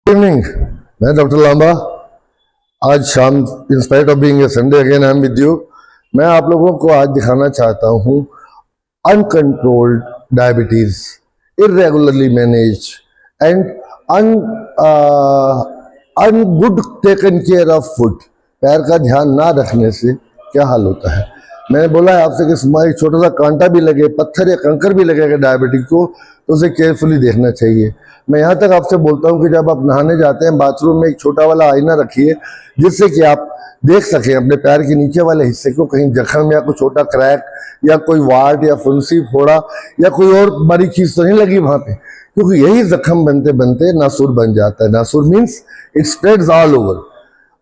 Evening, मैं doctor Lamba. आज शाम in spite of being a Sunday again I am with you. मैं आप लोगों को आज दिखाना चाहता हूँ uncontrolled diabetes, irregularly manage and ungood taken care of food. पैर का ध्यान ना रखने से क्या हाल होता है। मैंने बोला है आपसे कि एक छोटा सा कांटा भी लगे, पत्थर या कंकर भी लगेगा डायबिटिक को, तो उसे केयरफुली देखना चाहिए। मैं यहाँ तक आपसे बोलता हूँ कि जब आप नहाने जाते हैं बाथरूम में एक छोटा वाला आईना रखिए, जिससे कि आप देख सकें अपने पैर के नीचे वाले हिस्से को, कहीं जख्म या कोई छोटा क्रैक या कोई वाट या फुंसी फोड़ा या कोई और बड़ी चीज तो नहीं लगी वहां पे, क्योंकि यही जख्म बनते बनते नासूर बन जाता है। Nasoor means it spreads all over.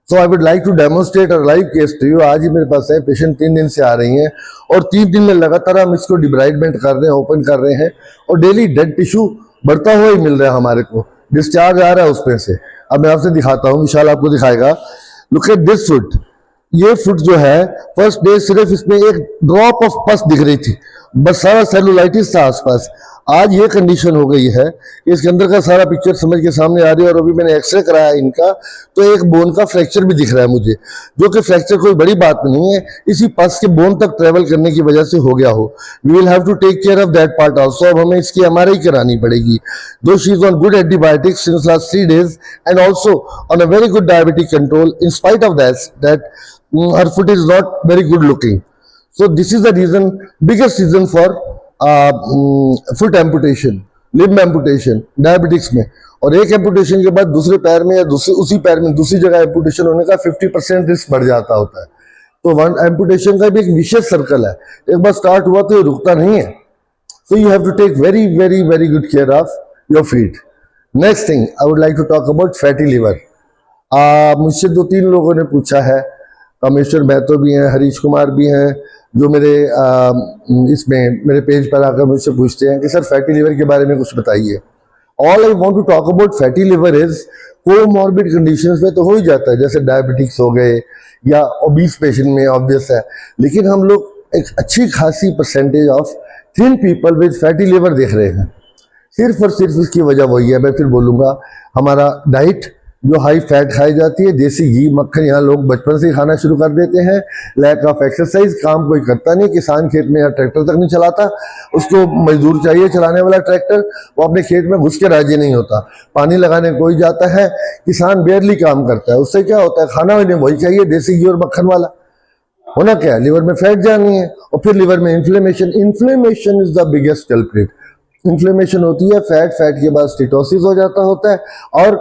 So I would like to demonstrate a live case to you. आज ही मेरे पास है पेशेंट, 3 दिन से आ रही हैं और 3 दिन में लगातार हम इसको डिब्राइडमेंट कर रहे हैं, ओपन कर रहे हैं और डेली डेड टिश्यू बढ़ता हुआ ही मिल रहा है हमारे को, डिस्चार्ज आ रहा है उसमें से। अब मैं आपसे दिखाता हूँ, विशाल आपको दिखाएगा। Look at this foot. ये फुट जो है फर्स्ट डे सिर्फ इसमें एक ड्रॉप ऑफ पस दिख रही थी, बस सारा सेलुलाइटिस था आसपास। आज ये कंडीशन हो गई है कि इसके अंदर का सारा पिक्चर समझ के सामने आ रही है और अभी मैंने एक्सरे कराया इनका, तो एक बोन का फ्रैक्चर भी दिख रहा है मुझे, जो कि फ्रैक्चर कोई बड़ी बात नहीं है, इसी पस के बोन तक ट्रेवल करने की वजह से हो गया हो। We will have to take care of that part also. अब हमें इसकी एमआरआई करानी पड़ेगी। Though she is on good antibiotics since last 3 days and also on a very good diabetic control in spite of that her foot is not very good looking. So this is the reason, biggest reason for foot amputation, limb amputation diabetics में। और एक amputation के बाद दूसरे पैर में या उसी पैर में दूसरी जगह एम्पुटेशन होने का 50% रिस्क बढ़ जाता होता है। तो वन एम्पुटेशन का भी एक विशेष सर्कल है, एक बार स्टार्ट हुआ तो ये रुकता नहीं है। So you have to take very very very good care of your feet. Next thing I would like to talk about fatty liver. मुझसे 2-3 लोगों ने पूछा है, कामेश्वर महतो भी हैं, हरीश कुमार भी हैं, जो मेरे इसमें मेरे पेज पर आकर मुझसे पूछते हैं कि सर फैटी लिवर के बारे में कुछ बताइए। All I want to talk about fatty liver is comorbid conditions में तो हो ही जाता है, जैसे डायबिटिक्स हो गए या ओबीस पेशेंट में ऑब्वियस है, लेकिन हम लोग एक अच्छी खासी percentage of thin people with fatty liver देख रहे हैं। सिर्फ और सिर्फ इसकी वजह वही है, मैं फिर बोलूँगा, हमारा डाइट जो हाई फैट खाई जाती है, देसी घी मक्खन यहाँ लोग बचपन से ही खाना शुरू कर देते हैं। लैक ऑफ एक्सरसाइज, काम कोई करता नहीं, किसान खेत में या ट्रैक्टर तक नहीं चलाता, उसको मजदूर चाहिए चलाने वाला ट्रैक्टर, वो अपने खेत में घुस के राजी नहीं होता। पानी लगाने कोई जाता है, किसान बेयरली काम करता है, उससे क्या होता है, खाना उन्हें वही चाहिए देसी घी और मक्खन वाला। होना क्या है, लिवर में फैट जानी है और फिर लिवर में inflammation. Inflammation is the biggest culprit. Inflammation होती है, फैट के बाद स्टीटोसिस हो जाता होता है और